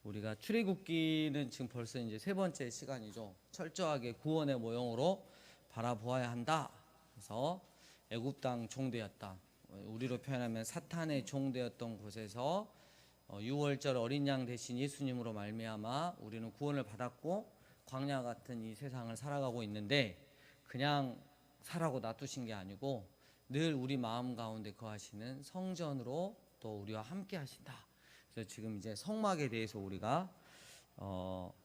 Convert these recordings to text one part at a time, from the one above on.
우리가 출애굽기는 지금 벌써 이제 세 번째 시간이죠. 철저하게 구원의 모형으로 바라보아야 한다. 그래서 애굽 땅 종되었다. 우리로 표현하면 사탄의 종되었던 곳에서 6월절 어린 양 대신 예수님으로 말미암아 우리는 구원을 받았고 광야 같은 이 세상을 살아가고 있는데 그냥 살라고 놔두신 게 아니고 늘 우리 마음 가운데 거하시는 성전으로 또 우리와 함께 하신다. 그래서 지금 이제 성막에 대해서 우리가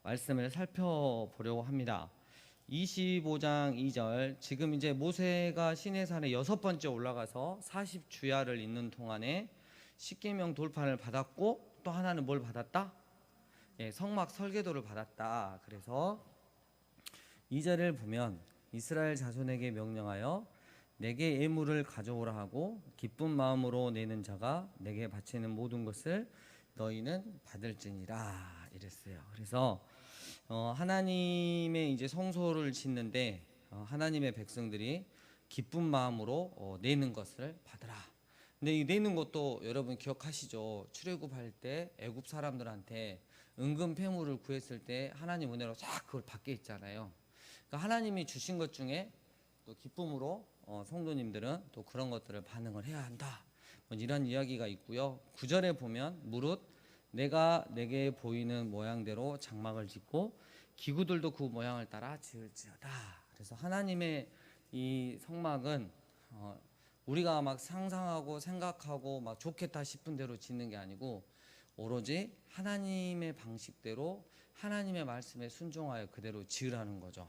말씀을 살펴보려고 합니다. 25장 2절, 지금 이제 모세가 시내산에 6번째 올라가서 40주야를 잇는 동안에 십계명 돌판을 받았고 또 하나는 뭘 받았다? 성막 설계도를 받았다. 그래서 2절을 보면 이스라엘 자손에게 명령하여 내게 예물을 가져오라 하고 기쁜 마음으로 내는 자가 내게 바치는 모든 것을 너희는 받을지니라 이랬어요. 그래서 하나님의 이제 성소를 짓는데 하나님의 백성들이 기쁜 마음으로 내는 것을 받으라. 근데 이 내는 것도 여러분 기억하시죠? 출애굽할 때 애굽 사람들한테 은금 폐물을 구했을 때 하나님 은혜로 싹 그걸 받게 했잖아요. 그러니까 하나님이 주신 것 중에 또 기쁨으로 성도님들은 또 그런 것들을 반응을 해야 한다. 이런 이야기가 있고요. 9절에 보면 무릇 내가 내게 보이는 모양대로 장막을 짓고 기구들도 그 모양을 따라 지을지어다. 그래서 하나님의 이 성막은 우리가 막 상상하고 생각하고 막 좋겠다 싶은 대로 짓는 게 아니고 오로지 하나님의 방식대로 하나님의 말씀에 순종하여 그대로 지으라는 거죠.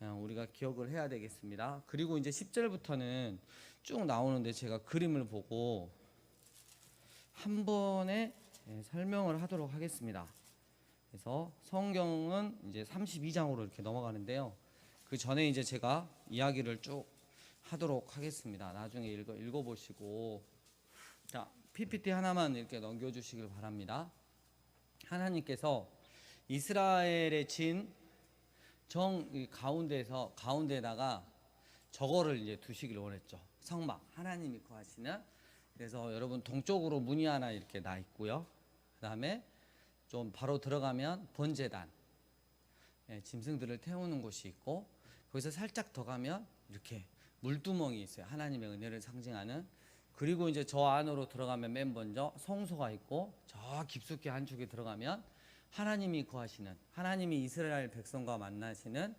우리가 기억을 해야 되겠습니다. 그리고 이제 10절부터는 쭉 나오는데 제가 그림을 보고 한 번에 설명을 하도록 하겠습니다. 그래서 성경은 이제 32장으로 이렇게 넘어가는데요. 그 전에 이제 제가 이야기를 쭉 하도록 하겠습니다. 나중에 읽어보시고, 자, PPT 하나만 이렇게 넘겨주시길 바랍니다. 하나님께서 이스라엘의 진 가운데에다가 저거를 이제 두시길 원했죠. 성막, 하나님이 거하시는. 그래서 여러분 동쪽으로 문이 하나 이렇게 나 있고요. 그 다음에 좀 바로 들어가면 번제단, 짐승들을 태우는 곳이 있고, 거기서 살짝 더 가면 이렇게 물두멍이 있어요. 하나님의 은혜를 상징하는. 그리고 이제 저 안으로 들어가면 맨 먼저 성소가 있고, 저 깊숙이 안쪽에 들어가면 하나님이 거하시는, 하나님이 이스라엘 백성과 만나시는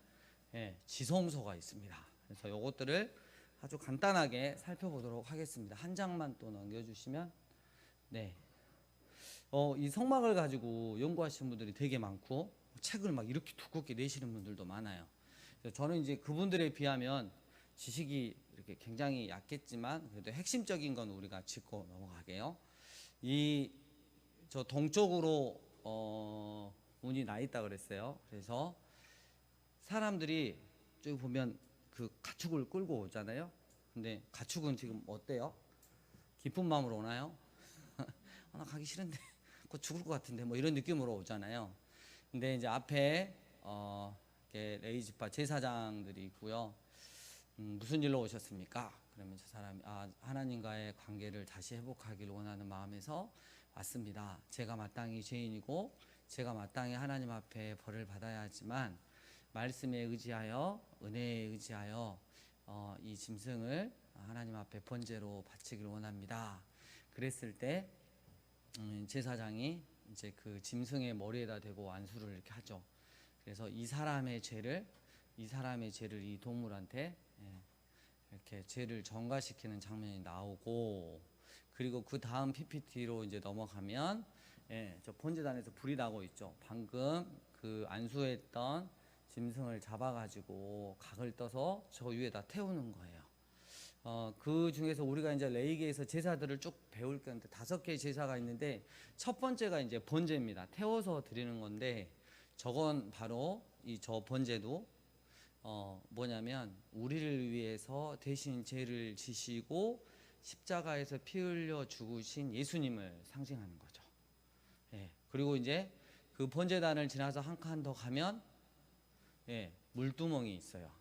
지성소가 있습니다. 그래서 이것들을 아주 간단하게 살펴보도록 하겠습니다. 한 장만 또 넘겨주시면, 네, 이 성막을 가지고 연구하시는 분들이 되게 많고 책을 막 이렇게 두껍게 내시는 분들도 많아요. 그래서 저는 이제 그분들에 비하면 지식이 이렇게 굉장히 약겠지만 그래도 핵심적인 건 우리가 짚고 넘어가게요. 저 동쪽으로 문이 나 있다 그랬어요. 그래서 사람들이 저기 보면 그 가축을 끌고 오잖아요. 근데 가축은 지금 어때요? 기쁜 마음으로 오나요? 나 가기 싫은데 곧 죽을 것 같은데 뭐 이런 느낌으로 오잖아요. 근데 이제 앞에 레이지파 제사장들이 있고요. 무슨 일로 오셨습니까? 그러면 저 사람이 하나님과의 관계를 다시 회복하기를 원하는 마음에서 왔습니다. 제가 마땅히 죄인이고 제가 마땅히 하나님 앞에 벌을 받아야 하지만 말씀에 의지하여 은혜에 의지하여 이 짐승을 하나님 앞에 번제로 바치기를 원합니다. 그랬을 때 제사장이 이제 그 짐승의 머리에다 대고 안수를 이렇게 하죠. 그래서 이 사람의 죄를 이 동물한테 이렇게 죄를 전가시키는 장면이 나오고, 그리고 그 다음 PPT로 이제 넘어가면 저 번제단에서 불이 나고 있죠. 방금 그 안수했던 짐승을 잡아가지고 각을 떠서 저 위에다 태우는 거예요. 그 중에서 우리가 이제 레위기에서 제사들을 쭉 배울 건데 5개의 제사가 있는데 첫 번째가 이제 번제입니다. 태워서 드리는 건데 저건 바로 저 번제도 뭐냐면 우리를 위해서 대신 죄를 지시고 십자가에서 피 흘려 죽으신 예수님을 상징하는 거죠. 그리고 이제 그 번제단을 지나서 한 칸 더 가면 물두멍이 있어요.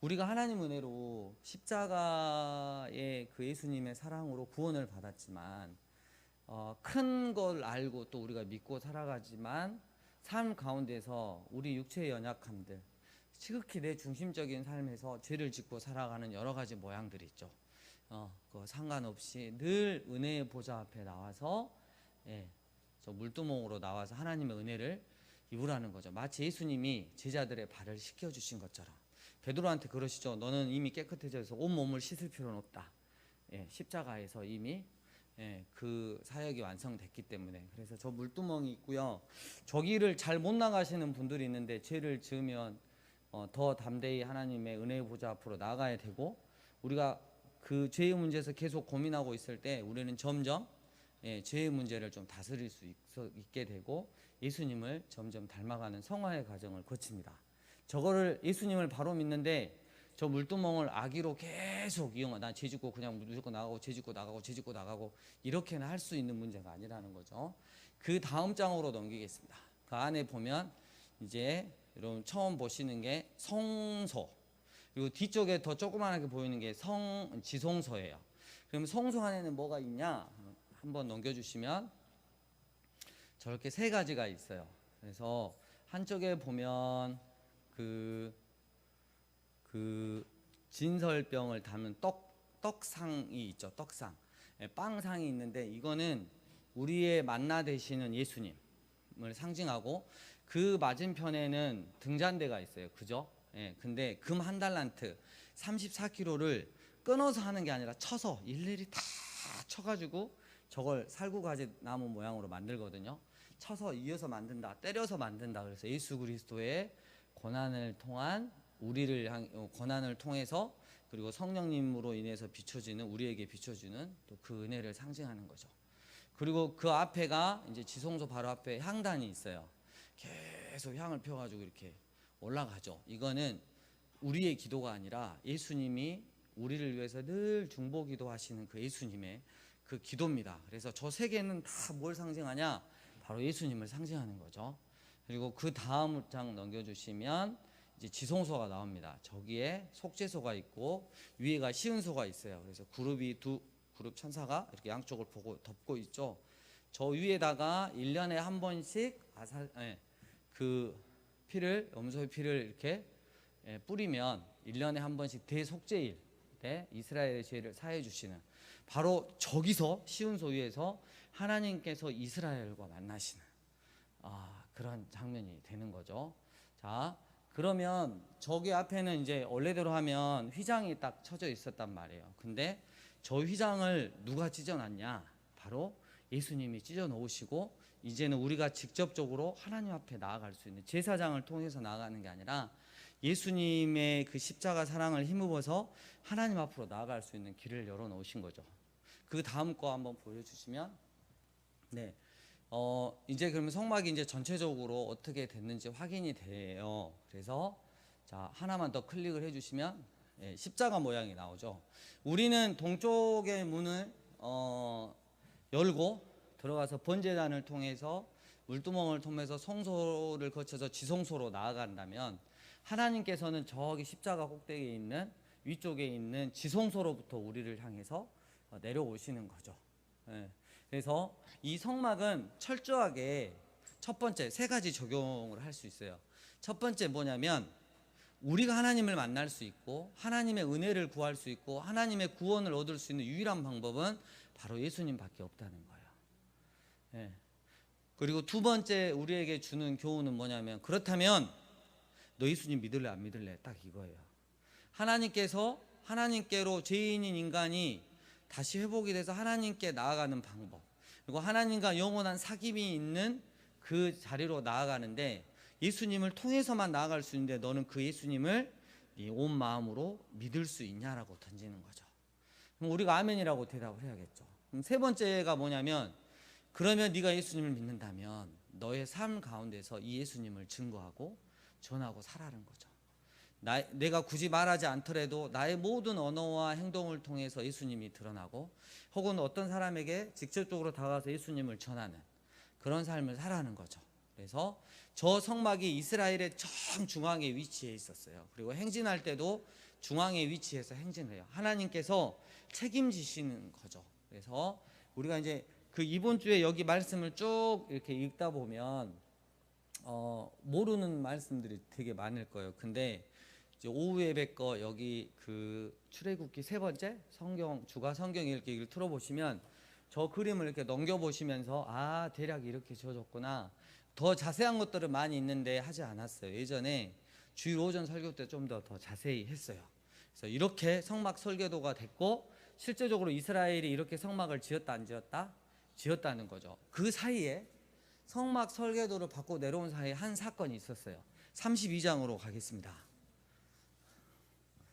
우리가 하나님 은혜로 십자가의 그 예수님의 사랑으로 구원을 받았지만 큰 걸 알고 또 우리가 믿고 살아가지만 삶 가운데서 우리 육체의 연약함들, 지극히 내 중심적인 삶에서 죄를 짓고 살아가는 여러 가지 모양들이 있죠. 그 상관없이 늘 은혜의 보좌 앞에 나와서 저 물두멍으로 나와서 하나님의 은혜를 입으라는 거죠. 마치 예수님이 제자들의 발을 씻겨주신 것처럼 베드로한테 그러시죠. 너는 이미 깨끗해져서 온 몸을 씻을 필요는 없다. 십자가에서 이미 그 사역이 완성됐기 때문에. 그래서 저 물두멍이 있고요. 저기를 잘 못 나가시는 분들이 있는데 죄를 지으면 더 담대히 하나님의 은혜의 보좌 앞으로 나가야 되고, 우리가 그 죄의 문제에서 계속 고민하고 있을 때 우리는 점점 죄의 문제를 좀 다스릴 수 있게 되고 예수님을 점점 닮아가는 성화의 과정을 거칩니다. 저거를 예수님을 바로 믿는데 저 물두멍을 악의로 계속 이용하, 난 죄 짓고 그냥 무조건 나가고 죄 짓고 나가고 죄 짓고 나가고 이렇게는 할 수 있는 문제가 아니라는 거죠. 그 다음 장으로 넘기겠습니다. 그 안에 보면 이제 여러분 처음 보시는 게 성소, 그리고 뒤쪽에 더 조그만하게 보이는 게 지성소예요. 그럼 성소 안에는 뭐가 있냐? 한번 넘겨주시면 저렇게 세 가지가 있어요. 그래서 한쪽에 보면 그 진설병을 담은 떡상이 있죠. 떡상, 빵상이 있는데 이거는 우리의 만나 되시는 예수님을 상징하고, 그 맞은편에는 등잔대가 있어요. 그죠? 근데 금 한 달란트 34kg를 끊어서 하는 게 아니라 쳐서 일일이 다 쳐가지고 저걸 살구가지 나무 모양으로 만들거든요. 쳐서 이어서 만든다, 때려서 만든다. 그래서 예수 그리스도의 고난을 통한 고난을 통해서, 그리고 성령님으로 인해서 비춰지는, 우리에게 비춰주는 또 그 은혜를 상징하는 거죠. 그리고 그 앞에가 이제 지성소 바로 앞에 향단이 있어요. 계속 향을 펴가지고 이렇게 올라가죠. 이거는 우리의 기도가 아니라 예수님이 우리를 위해서 늘 중보기도 하시는 그 예수님의 그 기도입니다. 그래서 저 세 개는 다 뭘 상징하냐? 바로 예수님을 상징하는 거죠. 그리고 그 다음 장 넘겨주시면 이제 지성소가 나옵니다. 저기에 속죄소가 있고 위에가 시은소가 있어요. 그래서 두 그룹 천사가 이렇게 양쪽을 보고 덮고 있죠. 저 위에다가 1년에 한 번씩 그 피를, 염소의 피를 이렇게 뿌리면 1년에 한 번씩 대속죄일 때 이스라엘의 죄를 사해 주시는, 바로 저기서 시은소 위에서 하나님께서 이스라엘과 만나시는 그런 장면이 되는 거죠. 자, 그러면 저기 앞에는 이제 원래대로 하면 휘장이 딱 쳐져 있었단 말이에요. 근데 저 휘장을 누가 찢어놨냐? 바로 예수님이 찢어 놓으시고, 이제는 우리가 직접적으로 하나님 앞에 나아갈 수 있는, 제사장을 통해서 나아가는 게 아니라 예수님의 그 십자가 사랑을 힘입어서 하나님 앞으로 나아갈 수 있는 길을 열어 놓으신 거죠. 그 다음 거 한번 보여주시면, 이제 그러면 성막이 이제 전체적으로 어떻게 됐는지 확인이 돼요. 그래서 자, 하나만 더 클릭을 해주시면 십자가 모양이 나오죠. 우리는 동쪽의 문을 열고 들어가서 번제단을 통해서 물두멍을 통해서 성소를 거쳐서 지성소로 나아간다면, 하나님께서는 저기 십자가 꼭대기에 있는, 위쪽에 있는 지성소로부터 우리를 향해서 내려오시는 거죠. 그래서 이 성막은 철저하게 첫 번째 세 가지 적용을 할 수 있어요. 첫 번째 뭐냐면, 우리가 하나님을 만날 수 있고 하나님의 은혜를 구할 수 있고 하나님의 구원을 얻을 수 있는 유일한 방법은 바로 예수님밖에 없다는 거예요. 그리고 두 번째 우리에게 주는 교훈은 뭐냐면, 그렇다면 너 예수님 믿을래 안 믿을래? 딱 이거예요. 하나님께로 죄인인 인간이 다시 회복이 돼서 하나님께 나아가는 방법, 그리고 하나님과 영원한 사귐이 있는 그 자리로 나아가는데, 예수님을 통해서만 나아갈 수 있는데 너는 그 예수님을 네 온 마음으로 믿을 수 있냐라고 던지는 거죠. 그럼 우리가 아멘이라고 대답을 해야겠죠. 그럼 세 번째가 뭐냐면, 그러면 네가 예수님을 믿는다면 너의 삶 가운데서 이 예수님을 증거하고 전하고 살아는 거죠. 내가 굳이 말하지 않더라도 나의 모든 언어와 행동을 통해서 예수님이 드러나고, 혹은 어떤 사람에게 직접적으로 다가가서 예수님을 전하는 그런 삶을 살아가는 거죠. 그래서 저 성막이 이스라엘의 정중앙에 위치해 있었어요. 그리고 행진할 때도 중앙에 위치해서 행진해요. 하나님께서 책임지시는 거죠. 그래서 우리가 이제 그 이번 주에 여기 말씀을 쭉 이렇게 읽다 보면 모르는 말씀들이 되게 많을 거예요. 근데 이제 오후 예배 거 여기 그 출애굽기 3번째 성경 주가 성경 읽기를 틀어보시면 저 그림을 이렇게 넘겨보시면서 아 대략 이렇게 지어졌구나. 더 자세한 것들은 많이 있는데 하지 않았어요. 예전에 주일 오전 설교 때 좀 더 자세히 했어요. 그래서 이렇게 성막 설계도가 됐고 실제적으로 이스라엘이 이렇게 성막을 지었다 안 지었다? 지었다는 거죠. 그 사이에 성막 설계도를 받고 내려온 사이에 한 사건이 있었어요. 32장으로 가겠습니다.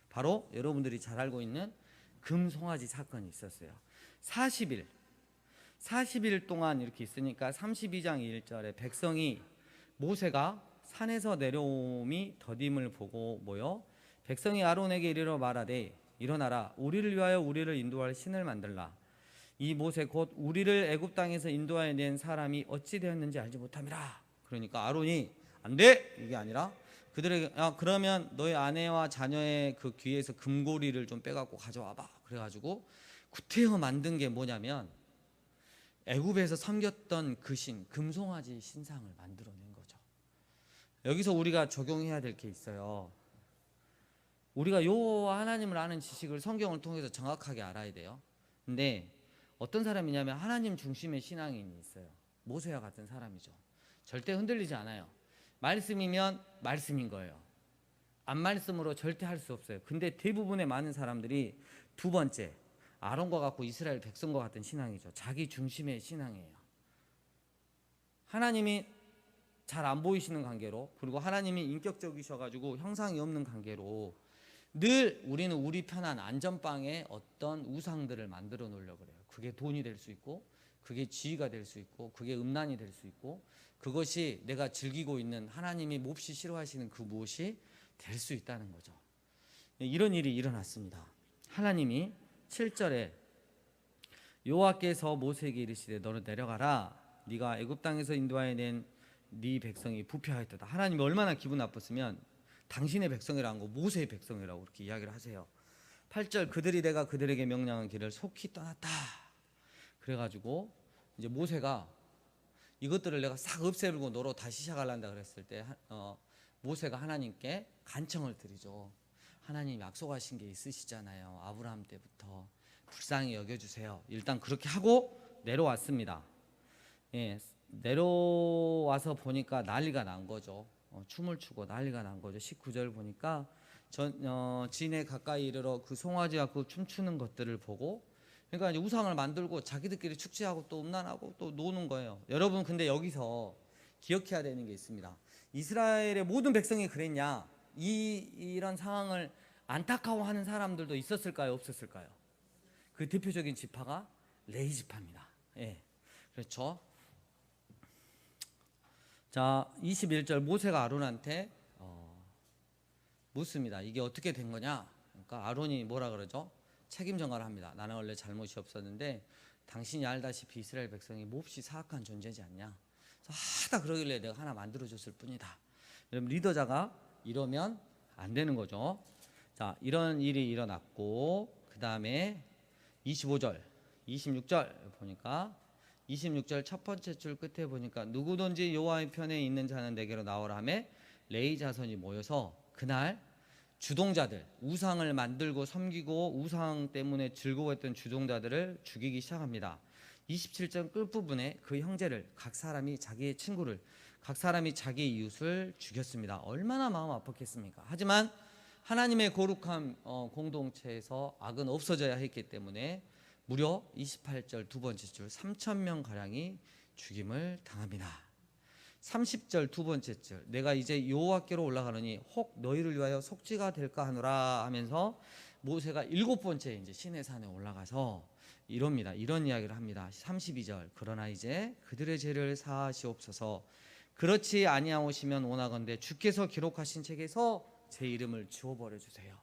바로 여러분들이 잘 알고 있는 금송아지 사건이 있었어요. 40일 동안 이렇게 있으니까 32장 1절에 백성이 모세가 산에서 내려옴이 더딤을 보고 모여 백성이 아론에게 이르러 말하되 일어나라 우리를 위하여 우리를 인도할 신을 만들라. 이 모세 곧 우리를 애굽 땅에서 인도하여 낸 사람이 어찌 되었는지 알지 못함이라. 그러니까 아론이 안 돼! 이게 아니라 그들에게 그러면 너희 아내와 자녀의 그 귀에서 금고리를 좀 빼갖고 가져와봐. 그래가지고 구태여 만든 게 뭐냐면 애굽에서 섬겼던 그 신 금송아지 신상을 만들어낸 거죠. 여기서 우리가 적용해야 될 게 있어요. 우리가 여호와 하나님을 아는 지식을 성경을 통해서 정확하게 알아야 돼요. 근데 어떤 사람이냐면 하나님 중심의 신앙인이 있어요. 모세와 같은 사람이죠. 절대 흔들리지 않아요. 말씀이면 말씀인 거예요. 안 말씀으로 절대 할 수 없어요. 근데 대부분의 많은 사람들이 두 번째 아론과 같고 이스라엘 백성과 같은 신앙이죠. 자기 중심의 신앙이에요. 하나님이 잘 안 보이시는 관계로, 그리고 하나님이 인격적이셔가지고 형상이 없는 관계로 늘 우리는 우리 편한 안전빵에 어떤 우상들을 만들어 놓으려고 그래요. 그게 돈이 될 수 있고, 그게 지위가 될 수 있고, 그게 음란이 될 수 있고, 그것이 내가 즐기고 있는 하나님이 몹시 싫어하시는 그 무엇이 될 수 있다는 거죠. 이런 일이 일어났습니다. 하나님이 7절에 여호와께서 모세에게 이르시되 너는 내려가라. 네가 애굽 땅에서 인도하여 낸 네 백성이 부패하였다. 하나님이 얼마나 기분 나빴으면 당신의 백성이라는 거 모세의 백성이라고 그렇게 이야기를 하세요. 8절 그들이 내가 그들에게 명령한 길을 속히 떠났다. 그래가지고 이제 모세가 이것들을 내가 싹 없애고 너로 다시 시작하려다 그랬을 때 모세가 하나님께 간청을 드리죠. 하나님 약속하신 게 있으시잖아요. 아브라함 때부터 불쌍히 여겨주세요. 일단 그렇게 하고 내려왔습니다. 예, 내려와서 보니까 난리가 난 거죠. 춤을 추고 난리가 난 거죠. 19절 보니까 진에 가까이 이르러 그 송아지와 그 춤추는 것들을 보고, 그러니까 이제 우상을 만들고 자기들끼리 축제하고 또 음란하고 또 노는 거예요. 여러분 근데 여기서 기억해야 되는 게 있습니다. 이스라엘의 모든 백성이 그랬냐? 이런 상황을 안타까워하는 사람들도 있었을까요? 없었을까요? 그 대표적인 지파가 레위 지파입니다. 예, 그렇죠. 자, 21절 모세가 아론한테 묻습니다. 이게 어떻게 된 거냐? 그러니까 아론이 뭐라 그러죠? 책임 전가를 합니다. 나는 원래 잘못이 없었는데 당신이 알다시피 이스라엘 백성이 몹시 사악한 존재지 않냐? 그래서 하다 그러길래 내가 하나 만들어줬을 뿐이다. 여러분 리더자가 이러면 안 되는 거죠. 자, 이런 일이 일어났고 그 다음에 25절, 26절 보니까 26절 첫 번째 줄 끝에 보니까 누구든지 여호와의 편에 있는 자는 내게로 나오라 하매 레위 자손이 모여서 그날 주동자들, 우상을 만들고 섬기고 우상 때문에 즐거워했던 주동자들을 죽이기 시작합니다. 27절 끝부분에 그 형제를 각 사람이 자기의 친구를 각 사람이 자기 이웃을 죽였습니다. 얼마나 마음 아팠겠습니까? 하지만 하나님의 거룩한 공동체에서 악은 없어져야 했기 때문에 무려 28절 두 번째 줄 3,000명 가량이 죽임을 당합니다. 30절 두 번째 줄 내가 이제 여호와께로 올라가느니 혹 너희를 위하여 속죄가 될까 하노라 하면서 모세가 7번째 이제 시내 산에 올라가서 이럽니다. 이런 이야기를 합니다. 32절 그러나 이제 그들의 죄를 사하시옵소서. 그렇지 아니하오시면 원하건대 주께서 기록하신 책에서 제 이름을 지워버려 주세요.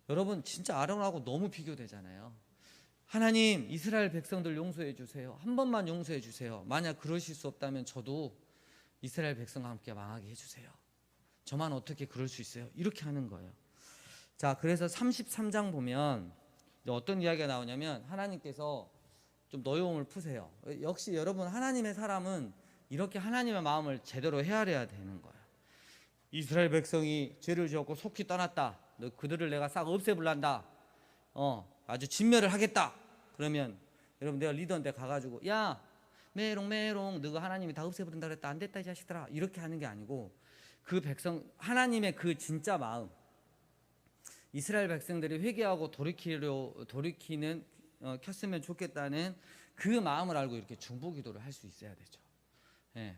여러분 진짜 아론하고 너무 비교되잖아요. 하나님 이스라엘 백성들 용서해 주세요. 한 번만 용서해 주세요. 만약 그러실 수 없다면 저도 이스라엘 백성과 함께 망하게 해주세요. 저만 어떻게 그럴 수 있어요? 이렇게 하는 거예요. 자, 그래서 33장 보면 어떤 이야기가 나오냐면 하나님께서 좀 노여움을 푸세요. 역시 여러분 하나님의 사람은 이렇게 하나님의 마음을 제대로 헤아려야 되는 거예요. 이스라엘 백성이 죄를 지었고 속히 떠났다. 너 그들을 내가 싹 없애불란다. 아주 진멸을 하겠다. 그러면 여러분 내가 리더인데 가가지고 야 메롱 너가 하나님이 다 없애버린다 그랬다. 안 됐다 이 자식들아. 이렇게 하는 게 아니고 그 백성 하나님의 그 진짜 마음, 이스라엘 백성들이 회개하고 돌이키는 켰으면 좋겠다는 그 마음을 알고 이렇게 중보기도를 할 수 있어야 되죠. 예.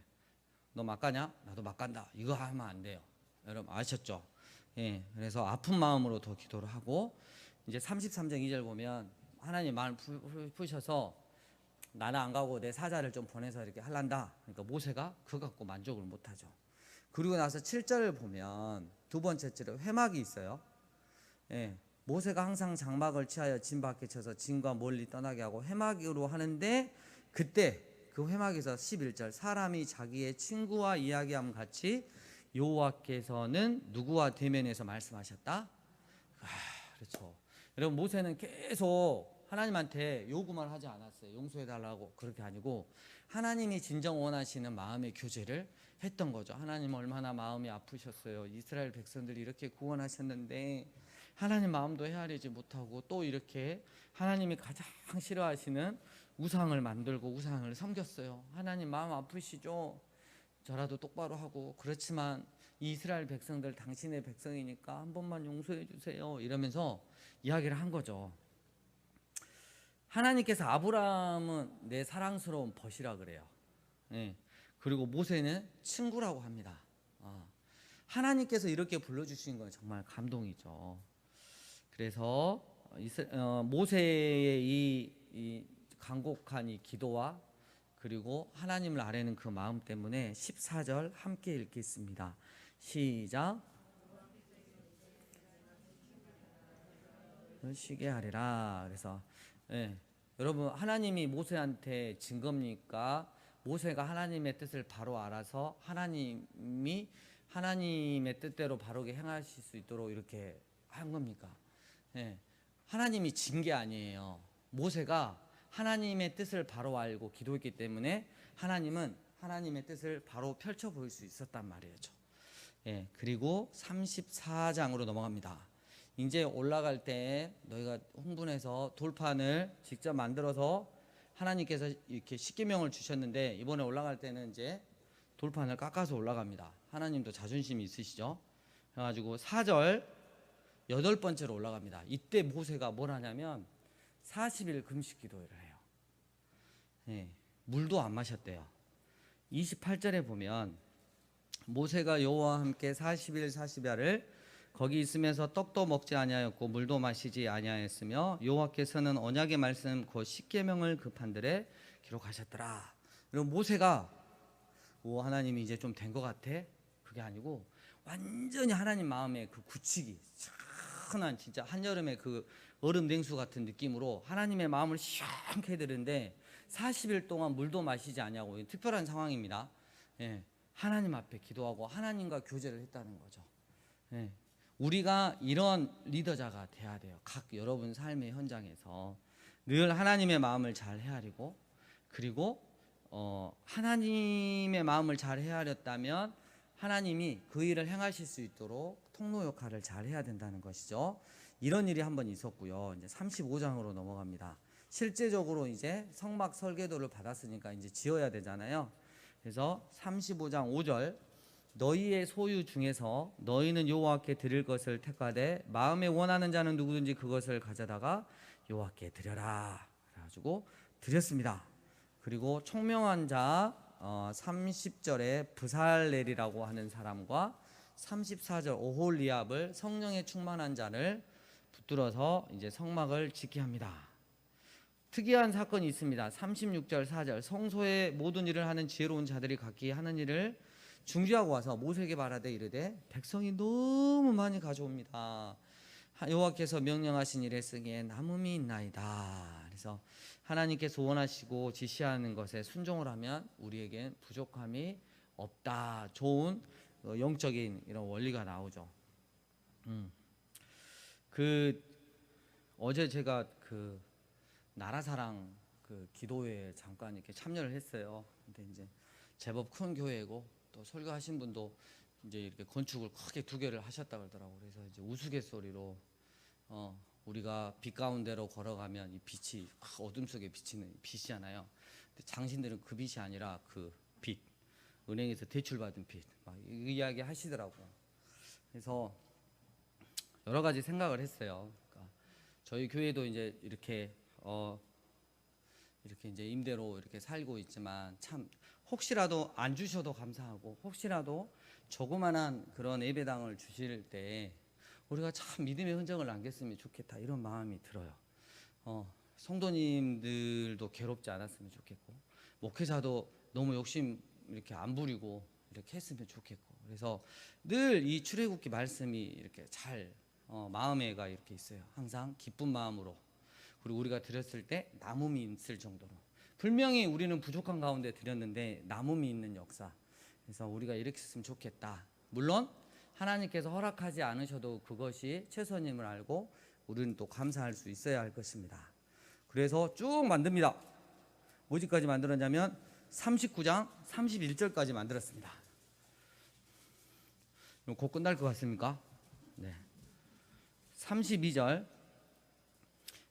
너 막가냐? 나도 막간다. 이거 하면 안 돼요. 여러분 아셨죠? 예. 그래서 아픈 마음으로 더 기도를 하고 이제 33장 2절 보면 하나님 마음을 푸셔서 나는 안 가고 내 사자를 좀 보내서 이렇게 할란다. 그러니까 모세가 그거 갖고 만족을 못 하죠. 그리고 나서 7절을 보면 두 번째 절에 회막이 있어요. 예. 모세가 항상 장막을 취하여 진 밖에 쳐서 진과 멀리 떠나게 하고 회막으로 하는데 그때 그 회막에서 11절 사람이 자기의 친구와 이야기함 같이 여호와께서는 누구와 대면해서 말씀하셨다. 그렇죠. 여러분 모세는 계속 하나님한테 요구만 하지 않았어요. 용서해달라고. 그렇게 아니고 하나님이 진정 원하시는 마음의 교제를 했던 거죠. 하나님 얼마나 마음이 아프셨어요. 이스라엘 백성들이 이렇게 구원하셨는데 하나님 마음도 헤아리지 못하고 또 이렇게 하나님이 가장 싫어하시는 우상을 만들고 우상을 섬겼어요. 하나님 마음 아프시죠? 저라도 똑바로 하고 그렇지만 이 이스라엘 백성들 당신의 백성이니까 한 번만 용서해 주세요. 이러면서 이야기를 한 거죠. 하나님께서 아브라함은 내 사랑스러운 벗이라 그래요. 예. 그리고 모세는 친구라고 합니다. 하나님께서 이렇게 불러주신 건 정말 감동이죠. 그래서 모세의 이 간곡한 이 기도와 그리고 하나님을 아뢰는 그 마음 때문에 14절 함께 읽겠습니다. 시작. 쉬게 하리라. 그래서 여러분 하나님이 모세한테 진 겁니까? 모세가 하나님의 뜻을 바로 알아서 하나님이 하나님의 뜻대로 바르게 행하실 수 있도록 이렇게 한 겁니까? 하나님이 진 게 아니에요. 모세가 하나님의 뜻을 바로 알고 기도했기 때문에 하나님은 하나님의 뜻을 바로 펼쳐 보일 수 있었단 말이죠. 그리고 34장으로 넘어갑니다. 이제 올라갈 때 너희가 흥분해서 돌판을 직접 만들어서 하나님께서 이렇게 십계명을 주셨는데 이번에 올라갈 때는 이제 돌판을 깎아서 올라갑니다. 하나님도 자존심이 있으시죠. 그래가지고 4절 8번째로 올라갑니다. 이때 모세가 뭘 하냐면 40일 금식 기도를 해요. 물도 안 마셨대요. 28절에 보면 모세가 여호와와 함께 40일 40야를 거기 있으면서 떡도 먹지 아니하였고 물도 마시지 아니하였으며 여호와께서는 언약의 말씀 곧 십계명을 그 판들에 기록하셨더라. 그리고 모세가 하나님이 이제 좀 된 것 같아? 그게 아니고 완전히 하나님 마음에 그 굳히기 시원한 진짜 한여름에 그 얼음 냉수 같은 느낌으로 하나님의 마음을 시원케 해드는데 40일 동안 물도 마시지 아니하고 특별한 상황입니다. 하나님 앞에 기도하고 하나님과 교제를 했다는 거죠. 우리가 이런 리더자가 돼야 돼요. 각 여러분 삶의 현장에서 늘 하나님의 마음을 잘 헤아리고 그리고 하나님의 마음을 잘 헤아렸다면 하나님이 그 일을 행하실 수 있도록 통로 역할을 잘 해야 된다는 것이죠. 이런 일이 한번 있었고요. 이제 35장으로 넘어갑니다. 실제적으로 이제 성막 설계도를 받았으니까 이제 지어야 되잖아요. 그래서 35장 5절 너희의 소유 중에서 너희는 여호와께 드릴 것을 택하되 마음에 원하는 자는 누구든지 그것을 가져다가 여호와께 드려라. 그래가지고 드렸습니다. 그리고 총명한 자 30절에 브살렐이라고 하는 사람과 34절 오홀리압을 성령에 충만한 자를 붙들어서 이제 성막을 짓게 합니다. 특이한 사건이 있습니다. 36절 4절 성소의 모든 일을 하는 지혜로운 자들이 각기 하는 일을 중지하고 와서 모세에게 말하되 이르되 백성이 너무 많이 가져옵니다. 여호와께서 명령하신 일에 쓰기에 남음이 있나이다. 그래서 하나님께서 원하시고 지시하는 것에 순종을 하면 우리에겐 부족함이 없다. 좋은 영적인 이런 원리가 나오죠. 어제 제가 그 나라사랑 그 기도회에 잠깐 이렇게 참여를 했어요. 근데 이제 제법 큰 교회고 또 설교하신 분도 이제 이렇게 건축을 크게 2개를 하셨다 그러더라고. 그래서 이제 우스갯소리로 우리가 빛 가운데로 걸어가면 이 빛이 어둠 속에 비치는 빛이잖아요. 근데 당신들은 그 빛이 아니라 그 빛, 은행에서 대출받은 빛, 막 이 이야기 하시더라고. 그래서 여러 가지 생각을 했어요. 그러니까 저희 교회도 이제 이렇게 이렇게 이제 임대로 이렇게 살고 있지만 참 혹시라도 안 주셔도 감사하고 혹시라도 조그만한 그런 예배당을 주실 때 우리가 참 믿음의 흔적을 남겼으면 좋겠다 이런 마음이 들어요. 성도님들도 괴롭지 않았으면 좋겠고 목회자도 너무 욕심 이렇게 안 부리고 이렇게 했으면 좋겠고 그래서 늘 이 출애굽기 말씀이 이렇게 잘 마음에가 이렇게 있어요. 항상 기쁜 마음으로 그리고 우리가 드렸을 때 남음이 있을 정도로 분명히 우리는 부족한 가운데 드렸는데 남음이 있는 역사. 그래서 우리가 이렇게 했으면 좋겠다. 물론 하나님께서 허락하지 않으셔도 그것이 최선임을 알고 우리는 또 감사할 수 있어야 할 것입니다. 그래서 쭉 만듭니다. 뭐지까지 만들었냐면 39장 31절까지 만들었습니다. 곧 끝날 것 같습니까? 네. 32절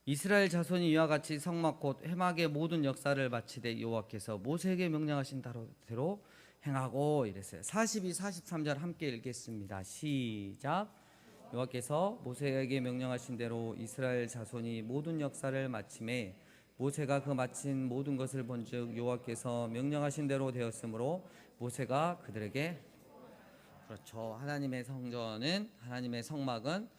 이스라엘 자손이 이와 같이 성막 곧 회막의 모든 역사를 마치되 여호와께서 모세에게 명령하신 대로 행하고 이랬어요. 42, 43절 함께 읽겠습니다. 시작. 여호와께서 모세에게 명령하신 대로 이스라엘 자손이 모든 역사를 마침에 모세가 그 마친 모든 것을 본즉 여호와께서 명령하신 대로 되었으므로 모세가 그들에게 그렇죠. 하나님의 성전은 하나님의 성막은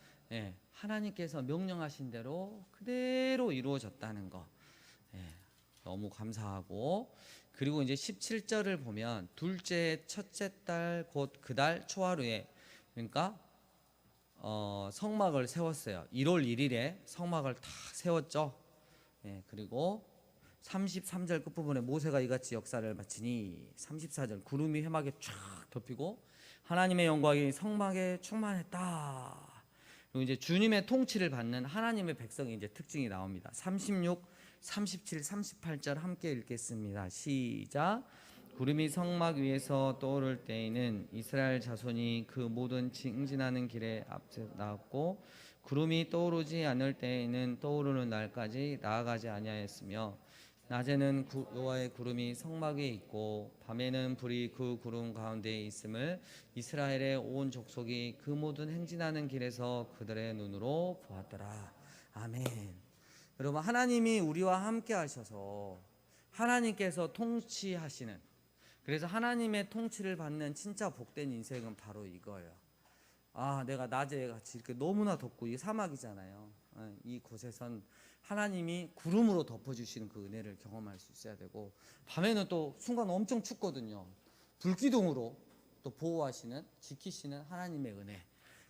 하나님께서 명령하신 대로 그대로 이루어졌다는 거 너무 감사하고 그리고 이제 17절을 보면 둘째 첫째 달 곧 그 달 초하루에 그러니까 성막을 세웠어요. 1월 1일에 성막을 다 세웠죠. 그리고 33절 끝부분에 모세가 이같이 역사를 마치니 34절 구름이 회막에 쫙 덮이고 하나님의 영광이 성막에 충만했다. 그리고 이제 주님의 통치를 받는 하나님의 백성이 이제 특징이 나옵니다. 36, 37, 38절 함께 읽겠습니다. 시작. 구름이 성막 위에서 떠오를 때에는 이스라엘 자손이 그 모든 행진하는 길에 앞서 나왔고 구름이 떠오르지 않을 때에는 떠오르는 날까지 나아가지 아니하였으며 낮에는 여호와의 구름이 성막 위에 있고 밤에는 불이 그 구름 가운데에 있음을 이스라엘의 온 족속이 그 모든 행진하는 길에서 그들의 눈으로 보았더라. 아멘. 여러분 하나님이 우리와 함께 하셔서 하나님께서 통치하시는 그래서 하나님의 통치를 받는 진짜 복된 인생은 바로 이거예요. 내가 낮에 같이 이렇게 너무나 덥고 이 사막이잖아요. 이 곳에선 하나님이 구름으로 덮어주시는 그 은혜를 경험할 수 있어야 되고 밤에는 또 순간 엄청 춥거든요. 불기둥으로 또 보호하시는 지키시는 하나님의 은혜.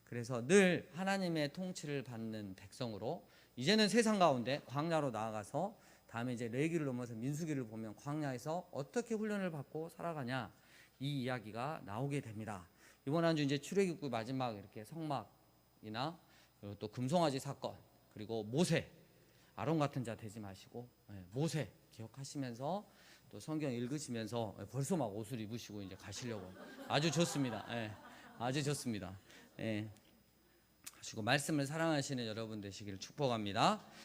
그래서 늘 하나님의 통치를 받는 백성으로 이제는 세상 가운데 광야로 나아가서 다음에 이제 레위기를 넘어서 민수기를 보면 광야에서 어떻게 훈련을 받고 살아가냐 이 이야기가 나오게 됩니다. 이번 한 주 이제 출애굽기 마지막 이렇게 성막이나 또 금송아지 사건 그리고 모세 아론 같은 자 되지 마시고 모세 기억하시면서 또 성경 읽으시면서 벌써 막 옷을 입으시고 이제 가시려고 아주 좋습니다. 아주 좋습니다. 하시고 말씀을 사랑하시는 여러분 되시기를 축복합니다.